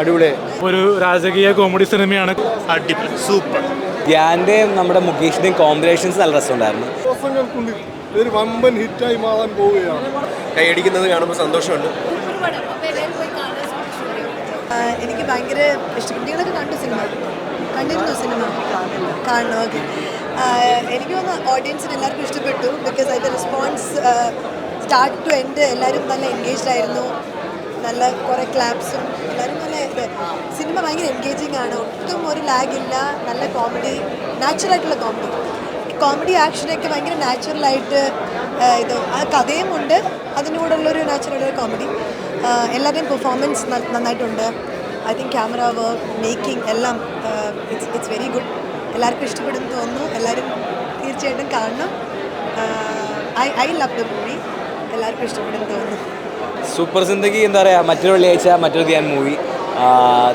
അടിപൊളി ഒരു രാജകീയ കോമഡി സിനിമയാണ്. അടിപൊളി സൂപ്പർ. ധ്യാൻ്റെയും നമ്മുടെ മുകേഷിൻ്റെയും കോമ്പിനേഷൻസ് നല്ല രസമുണ്ടായിരുന്നു. ദിവസങ്ങൾക്കുള്ളിൽ ഇതൊരു വമ്പൻ ഹിറ്റായി മാറാൻ പോവുകയാണ്. കൈയടിക്കുന്നത് കാണുമ്പോൾ സന്തോഷമുണ്ട്. എനിക്ക് ഭയങ്കര ഇഷ്ടപ്പെട്ടു. നിങ്ങളൊക്കെ കണ്ടിരുന്നു സിനിമ കാണണം. ഓക്കെ, എനിക്ക് തോന്നുന്നു ഓഡിയൻസിന് എല്ലാവർക്കും ഇഷ്ടപ്പെട്ടു. ബിക്കോസ് അതിൻ്റെ റെസ്പോൺസ് സ്റ്റാർട്ട് ടു എൻഡ് എല്ലാവരും നല്ല എൻഗേജ്ഡ് ആയിരുന്നു. നല്ല കുറേ ക്ലാപ്സും എല്ലാവരും നല്ല സിനിമ ഭയങ്കര എൻഗേജിങ് ആണ്. ഒട്ടും ഒരു ലാഗില്ല. നല്ല കോമഡി, നാച്ചുറലായിട്ടുള്ള കോമഡി ആക്ഷനൊക്കെ ഭയങ്കര നാച്ചുറലായിട്ട് ഇത് ആ കഥയും ഉണ്ട്, അതിൻ്റെ കൂടെ ഉള്ളൊരു നാച്ചുറൽ കോമഡി. എല്ലാവരുടെയും പെർഫോമൻസ് നന്നായിട്ടുണ്ട്. I think camera work, making എല്ലാം ഇറ്റ്സ് വെരി ഗുഡ്. എല്ലാവർക്കും ഇഷ്ടപ്പെടുമെന്ന് തോന്നുന്നു. എല്ലാവരും തീർച്ചയായിട്ടും കാണണം. I love the movie. എല്ലാവർക്കും ഇഷ്ടപ്പെടുമെന്ന് തോന്നുന്നു. സൂപ്പർ സിന്ദഗി എന്താ പറയുക, മറ്റൊരു വെള്ളിയാഴ്ച മറ്റൊരു ധ്യാൻ മൂവി.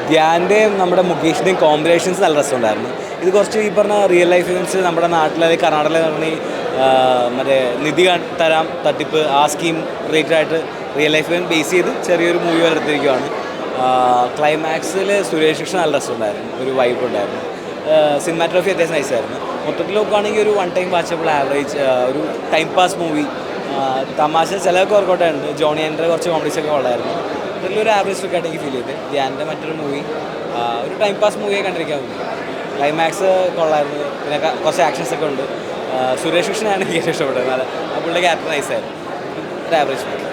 ധ്യാൻ്റെയും നമ്മുടെ മുകേഷിൻ്റെയും കോമ്പിനേഷൻസ് നല്ല രസമുണ്ടായിരുന്നു. ഇത് കുറച്ച് ഈ പറഞ്ഞ റിയൽ ലൈഫ് ഇവൻറ്റ്സ് നമ്മുടെ നാട്ടിലെ കർണാടകയിൽ പറഞ്ഞ് മറ്റേ നിധി തരാം തട്ടിപ്പ് ആ സ്കീം റിലേറ്റഡ് ആയിട്ട് റിയൽ ലൈഫ് ഇവൻറ്റ് ബേസ് ചെയ്ത് ചെറിയൊരു മൂവി പോലെ എടുത്തിരിക്കുകയാണ്. ക്ലൈമാക്സിൽ സുരേഷ് കൃഷ്ണ നല്ല രസമുണ്ടായിരുന്നു, ഒരു വൈബ് ഉണ്ടായിരുന്നു. സിനിമാറ്റോഗ്രഫി അത്യാവശ്യം നൈസായിരുന്നു. മൊത്തത്തിൽ നോക്കുകയാണെങ്കിൽ ഒരു വൺ ടൈം വാച്ചബിൾ ആവറേജ് ഒരു ടൈം പാസ് മൂവി. തമാശ ചിലതൊക്കെ വർക്കൗട്ടായിട്ടുണ്ട്. ജോണി ആൻഡ്രെ കുറച്ച് കോമഡീസൊക്കെ ഉള്ളായിരുന്നു. ഇതിലൊരു ആവറേജ് ഒക്കെ ആയിട്ട് എനിക്ക് ഫീൽ ചെയ്ത്. ധ്യാൻ്റെ മറ്റൊരു മൂവി ഒരു ടൈം പാസ് മൂവിയെ കണ്ടിരിക്കാൻ മൂവി. ക്ലൈമാക്സ് കൊള്ളായിരുന്നു. പിന്നെ കുറച്ച് ആക്ഷൻസ് ഒക്കെ ഉണ്ട്. സുരേഷ് കൃഷ്ണനാണ് എനിക്ക് ഏറ്റവും ഇഷ്ടപ്പെട്ടത്. ആ പുള്ളിയുടെ ക്യാരക്ടർ നൈസായിരുന്നു. ഒരു ആവറേജ് മൂവി.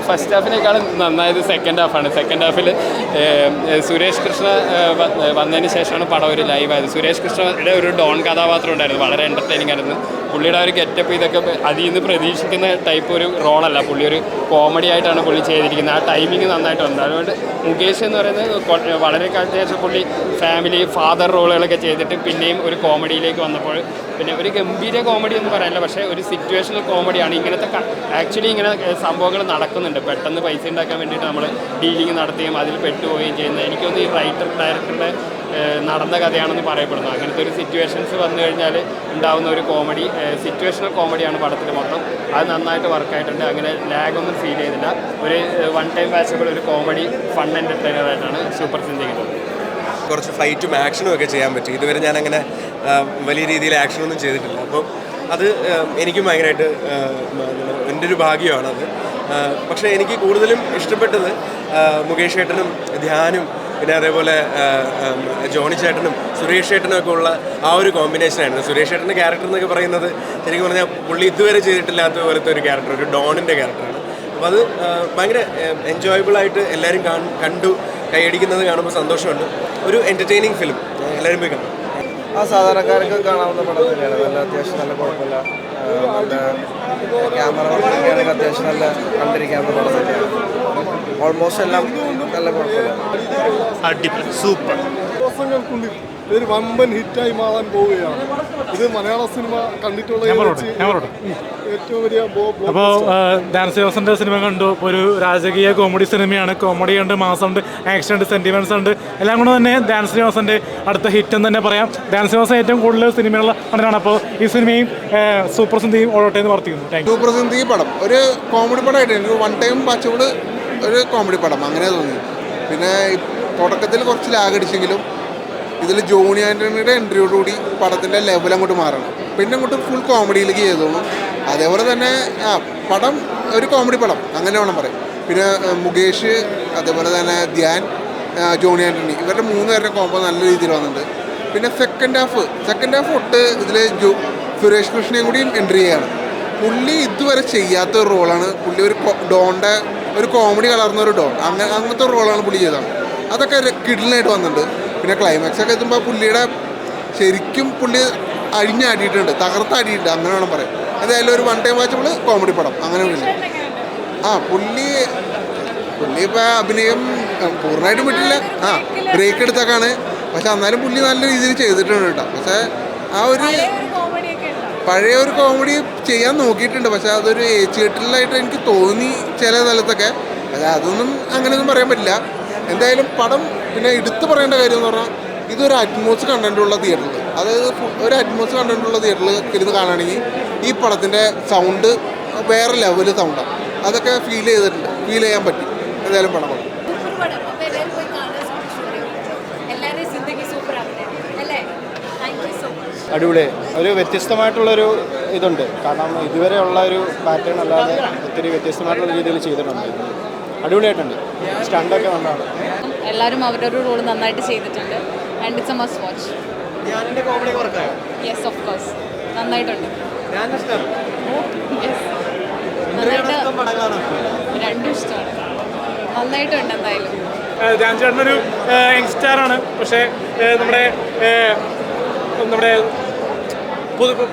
ഫസ്റ്റ് ഹാഫിനേക്കാളും നന്നായത് സെക്കൻഡ് ഹാഫാണ്. സെക്കൻഡ് ഹാഫിൽ സുരേഷ് കൃഷ്ണ വന്നതിന് ശേഷമാണ് പടം ഒരു ലൈവായത്. സുരേഷ് കൃഷ്ണയുടെ ഒരു ഡോൺ കഥാപാത്രം ഉണ്ടായിരുന്നു, വളരെ എൻ്റർടൈനിങ് ആയിരുന്നു. പുള്ളിയുടെ ഒരു ഗെറ്റപ്പ് ഇതൊക്കെ അതിൽ നിന്ന് പ്രതീക്ഷിക്കുന്ന ടൈപ്പ് ഒരു റോളല്ല. പുള്ളി ഒരു കോമഡി ആയിട്ടാണ് പുള്ളി ചെയ്തിരിക്കുന്നത്. ആ ടൈമിങ് നന്നായിട്ടുണ്ട്. അതുകൊണ്ട് മുകേഷ് എന്ന് പറയുന്നത് വളരെ കാലത്തിന് ശേഷം പുള്ളി ഫാമിലി ഫാദർ റോളുകളൊക്കെ ചെയ്തിട്ട് പിന്നെയും ഒരു കോമഡിയിലേക്ക് വന്നപ്പോൾ പിന്നെ ഒരു ഗംഭീര കോമഡി എന്ന് പറയാനില്ല, പക്ഷേ ഒരു സിറ്റുവേഷണൽ കോമഡിയാണ്. ഇങ്ങനത്തെ ആക്ച്വലി ഇങ്ങനെ സംഭവങ്ങൾ നടക്കുന്നുണ്ട്. പെട്ടെന്ന് പൈസ ഉണ്ടാക്കാൻ വേണ്ടിയിട്ട് നമ്മൾ ഡീലിങ് നടത്തുകയും അതിൽ പെട്ടുപോവുകയും ചെയ്യുന്നത് എനിക്കൊന്ന് ഈ ഡയറക്ടറുടെ നടന്ന കഥയാണെന്ന് പറയപ്പെടുന്നു. അങ്ങനത്തെ ഒരു സിറ്റുവേഷൻസ് വന്നു കഴിഞ്ഞാൽ ഉണ്ടാകുന്ന ഒരു കോമഡി, സിറ്റുവേഷണൽ കോമഡിയാണ് പടത്തിൽ മൊത്തം. അത് നന്നായിട്ട് വർക്കായിട്ടുണ്ട്. അങ്ങനെ ലാഗൊന്നും ഫീൽ ചെയ്തില്ല. ഒരു വൺ ടൈം വാച്ചബിൾ ഒരു കോമഡി ഫൺ എൻ്റർടൈനറായിട്ടാണ് സൂപ്പർ സിന്ദഗി. കുറച്ച് ഫൈറ്റും ആക്ഷനും ഒക്കെ ചെയ്യാൻ പറ്റി. ഇതുവരെ ഞാനങ്ങനെ വലിയ രീതിയിൽ ആക്ഷനൊന്നും ചെയ്തിട്ടില്ല. അപ്പോൾ അത് എനിക്കും ഭയങ്കരമായിട്ട് എൻ്റെ ഒരു ഭാഗ്യമാണത്. പക്ഷേ എനിക്ക് കൂടുതലും ഇഷ്ടപ്പെട്ടത് മുകേഷ് ചേട്ടനും ധ്യാനും പിന്നെ അതേപോലെ ജോണി ചേട്ടനും സുരേഷ് ചേട്ടനും ഒക്കെ ഉള്ള ആ ഒരു കോമ്പിനേഷനായിരുന്നു. സുരേഷ് ചേട്ടൻ്റെ ക്യാരക്ടർ എന്നൊക്കെ പറയുന്നത് ശരിക്കും പറഞ്ഞാൽ പുള്ളി ഇതുവരെ ചെയ്തിട്ടില്ലാത്ത പോലത്തെ ഒരു ക്യാരക്ടർ, ഒരു ഡോണിൻ്റെ ക്യാരക്ടറാണ്. അപ്പോൾ അത് ഭയങ്കര എൻജോയബിളായിട്ട് എല്ലാവരും കണ്ടു. കൈയടിക്കുന്നത് കാണുമ്പോൾ സന്തോഷമുണ്ട്. ഒരു എൻ്റർടൈനിങ് ഫിലിം, എല്ലാവരും പോയി കാണും. ആ സാധാരണക്കാർക്ക് കാണാവുന്ന പടം തന്നെയാണ്. നല്ല അത്യാവശ്യം നല്ല കുഴപ്പമില്ല. നല്ല ക്യാമറ വർക്കൊക്കെയാണെങ്കിൽ അത്യാവശ്യം നല്ല കണ്ടിരിക്കാവുന്ന പടം തന്നെയാണ്. ഓൾമോസ്റ്റ് എല്ലാം നല്ല കുഴപ്പമില്ല. അടിപൊളി സൂപ്പർ. ദിവസങ്ങൾക്കുള്ളിൽ ഇതൊരു വമ്പൻ ഹിറ്റായി മാറാൻ പോവുകയാണ്. ഇത് മലയാള സിനിമ കണ്ടിട്ടുള്ള ഏറ്റവും വലിയ അപ്പോൾ ഡാൻസ് ജോസൻ്റെ സിനിമ കണ്ടു. ഒരു രാജകീയ കോമഡി സിനിമയാണ്. കോമഡി ഉണ്ട്, മാസമുണ്ട്, ആക്ഷൻ ഉണ്ട്, സെൻറ്റിമെൻറ്റ്സ് ഉണ്ട്. എല്ലാം കൊണ്ട് തന്നെ ഡാൻസ് ജോസൻ്റെ അടുത്ത ഹിറ്റ് എന്ന് തന്നെ പറയാം. ഡാൻസ് ജോസൻ ഏറ്റവും കൂടുതൽ സിനിമയുള്ള നടനാണ്. അപ്പോൾ ഈ സിനിമയും സൂപ്പർ സിന്ധിയും ഓടട്ടെ എന്ന് വർത്തിക്കുന്നു. സൂപ്പർ സിന്ദി പടം ഒരു കോമഡി പടമായിട്ട് എനിക്ക് വൺ ടൈം വാച്ചബിൾ ഒരു കോമഡി പടം അങ്ങനെ തോന്നി. പിന്നെ തുടക്കത്തിൽ കുറച്ച് ലാഗടിച്ചെങ്കിലും ഇതിൽ ജോണി ആൻ്റണിയുടെ എൻട്രിയോടുകൂടി പടത്തിൻ്റെ ലെവൽ അങ്ങോട്ട് മാറണം. പിന്നെ അങ്ങോട്ട് ഫുൾ കോമഡിയിലേക്ക് ചെയ്തോളും. അതേപോലെ തന്നെ പടം ഒരു കോമഡി പടം അങ്ങനെ വേണം പറയാം. പിന്നെ മുകേഷ് അതേപോലെ തന്നെ ധ്യാൻ, ജോണി ആൻ്റണി ഇവരുടെ മൂന്ന് പേരുടെ കോമ്പോ നല്ല രീതിയിൽ വന്നിട്ടുണ്ട്. പിന്നെ സെക്കൻഡ് ഹാഫ് തൊട്ട് ഇതിൽ സുരേഷ് കൃഷ്ണയും കൂടിയും എൻട്രി ചെയ്യാണ്. പുള്ളി ഇതുവരെ ചെയ്യാത്ത ഒരു റോളാണ്. പുള്ളി ഒരു ഡോണിൻ്റെ ഒരു കോമഡി കലർന്ന ഒരു ഡോൺ അങ്ങനത്തെ ഒരു റോളാണ് പുള്ളി ചെയ്തത്. അതൊക്കെ കിഡിലായിട്ട് വന്നിട്ടുണ്ട്. പിന്നെ ക്ലൈമാക്സ് ഒക്കെ എത്തുമ്പോൾ പുള്ളിയുടെ ശരിക്കും പുള്ളി അഴിഞ്ഞാടിയിട്ടുണ്ട്, തകർത്താടിയിട്ടുണ്ട് അങ്ങനെ വേണം പറയാം. എന്തായാലും ഒരു വൺ ടൈം വാച്ചബിൾ കോമഡി പടം അങ്ങനെ വിളിച്ചു. പുള്ളി ഇപ്പോൾ അഭിനയം പൂർണ്ണമായിട്ടും പറ്റില്ല. ബ്രേക്ക് എടുത്തൊക്കെയാണ്. പക്ഷെ എന്നാലും പുള്ളി നല്ല രീതിയിൽ ചെയ്തിട്ടുണ്ട് കേട്ടോ. പക്ഷേ ആ ഒരു പഴയ ഒരു കോമഡി ചെയ്യാൻ നോക്കിയിട്ടുണ്ട്. പക്ഷെ അതൊരു ഏച്ചുകെട്ടിലായിട്ട് എനിക്ക് തോന്നി ചില സ്ഥലത്തൊക്കെ. പക്ഷേ അതൊന്നും അങ്ങനെയൊന്നും പറയാൻ പറ്റില്ല. എന്തായാലും പടം പിന്നെ എടുത്തു പറയേണ്ട കാര്യം എന്ന് പറഞ്ഞാൽ ഇതൊരു അറ്റ്മോസ് കണ്ടൻറ്റുള്ള തിയേറ്ററിൽ, അതായത് ഒരു അറ്റ്മോസ് കണ്ടൻറ്റുള്ള തിയേറ്ററിൽ ഇരുന്ന് കാണുകയാണെങ്കിൽ ഈ പടത്തിൻ്റെ സൗണ്ട് വേറെ ലെവൽ സൗണ്ടാണ്. അതൊക്കെ ഫീൽ ചെയ്യാൻ പറ്റി. എന്തായാലും പടം അടിപൊളിയായി. ഒരു വ്യത്യസ്തമായിട്ടുള്ളൊരു ഇതുണ്ട്. കാരണം ഇതുവരെയുള്ള ഒരു പാറ്റേൺ അല്ലാതെ ഒത്തിരി വ്യത്യസ്തമായിട്ടുള്ള രീതിയിൽ ചെയ്തിട്ടുണ്ട്. അടിപൊളിയായിട്ടുണ്ട്. സ്റ്റണ്ടൊക്കെ നല്ലതാണ്. എല്ലാവരും അവരുടെ ഒരു റോൾ നന്നായിട്ട് ചെയ്തിട്ടുണ്ട്. And it's A must watch. Yes of course നന്നായിട്ടുണ്ട്. Yes. രണ്ടും ഇഷ്ടമാണ്. നന്നായിട്ടുണ്ട് എന്തായാലും. ധ്യാൻ ചേട്ടനൊരു യങ്സ്റ്റാറാണ്. പക്ഷേ നമ്മുടെ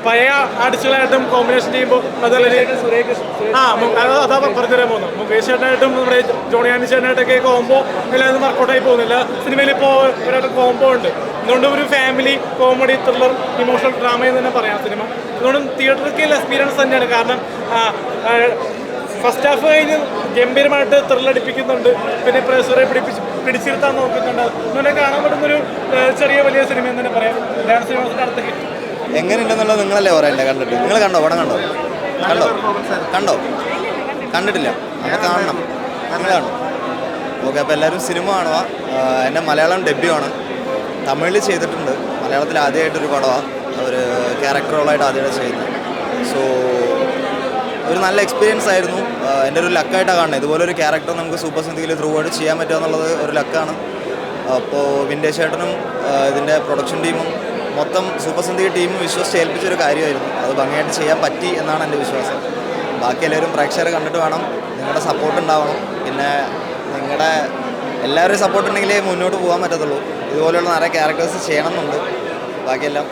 പഴയ ആർട്ടിസ്റ്റുകളായിട്ടും കോമ്പിനേഷൻ ചെയ്യുമ്പോൾ അതുപോലെ അതാ പറഞ്ഞുതരാൻ പോകുന്നു. മുകേഷ് ചേട്ടനായിട്ടും നമ്മുടെ ജോണി ആൻഡി ചേട്ടനായിട്ടൊക്കെ കോംബോ എല്ലാവരും വർക്കൗട്ടായി പോകുന്നില്ല. സിനിമയിൽ ഇപ്പോൾ ഒരായിട്ട് കോംബോ ഉണ്ട്. അതുകൊണ്ട് ഒരു family comedy thriller emotional drama എന്ന് തന്നെ പറയാം സിനിമ. അതുകൊണ്ടും തിയേറ്ററിക്കൽ എക്സ്പീരിയൻസ് തന്നെയാണ്. കാരണം ഫസ്റ്റ് ഹാഫ് കഴിഞ്ഞ് ഗംഭീരമായിട്ട് ത്രില്ലടിപ്പിക്കുന്നുണ്ട്. പിന്നെ പ്രേക്ഷകരെ പിടിച്ചിരുത്താൻ നോക്കുന്നുണ്ട്. അതുപോലെ കാണാൻ പറ്റുന്നൊരു ചെറിയ വലിയ സിനിമ എന്ന് തന്നെ പറയാം. ഡാൻസ് സിനിമയുടെ അടുത്ത ഹിറ്റ് എങ്ങനെയുണ്ടെന്നുള്ളത് നിങ്ങളല്ലേ പറയണ്ടേ? കണ്ടിട്ട് നിങ്ങൾ കണ്ടോ? പടം കണ്ടോ? കണ്ടിട്ടില്ല? അപ്പോൾ കാണണം. നിങ്ങൾ കാണും. ഓക്കെ, അപ്പോൾ എല്ലാവരും സിനിമ കാണുക. എൻ്റെ മലയാളം ഡെബ്യൂവാണ്. തമിഴിൽ ചെയ്തിട്ടുണ്ട്. മലയാളത്തിൽ ആദ്യമായിട്ടൊരു പടമാണ്. ഒരു ക്യാരക്ടർ റോളായിട്ട് ആദ്യമായിട്ട് ചെയ്യുന്നത്. സോ ഒരു നല്ല എക്സ്പീരിയൻസ് ആയിരുന്നു. എൻ്റെ ഒരു ലക്കായിട്ടാണ് കാണുന്നത്. ഇതുപോലൊരു ക്യാരക്ടർ നമുക്ക് സൂപ്പർ സിന്ധിയിൽ ത്രൂ ആയിട്ട് ചെയ്യാൻ പറ്റുക എന്നുള്ളത് ഒരു ലക്കാണ്. അപ്പോൾ വിൻറ്റേജ് ചേട്ടനും ഇതിൻ്റെ പ്രൊഡക്ഷൻ ടീമും മൊത്തം സൂപ്പർ സിന്ധിക ടീമും വിശ്വസിച്ച് ഏൽപ്പിച്ചൊരു കാര്യമായിരുന്നു. അത് ഭംഗിയായിട്ട് ചെയ്യാൻ പറ്റി എന്നാണ് എൻ്റെ വിശ്വാസം. ബാക്കി എല്ലാവരും പ്രേക്ഷകരെ കണ്ടിട്ട് വേണം. നിങ്ങളുടെ സപ്പോർട്ട് ഉണ്ടാവണം. പിന്നെ നിങ്ങളുടെ എല്ലാവരുടെയും സപ്പോർട്ട് ഉണ്ടെങ്കിലേ മുന്നോട്ട് പോകാൻ പറ്റത്തുള്ളൂ. ഇതുപോലെയുള്ള നിറയെ ക്യാരക്ടേഴ്സ് ചെയ്യണമെന്നുണ്ട്. ബാക്കിയെല്ലാം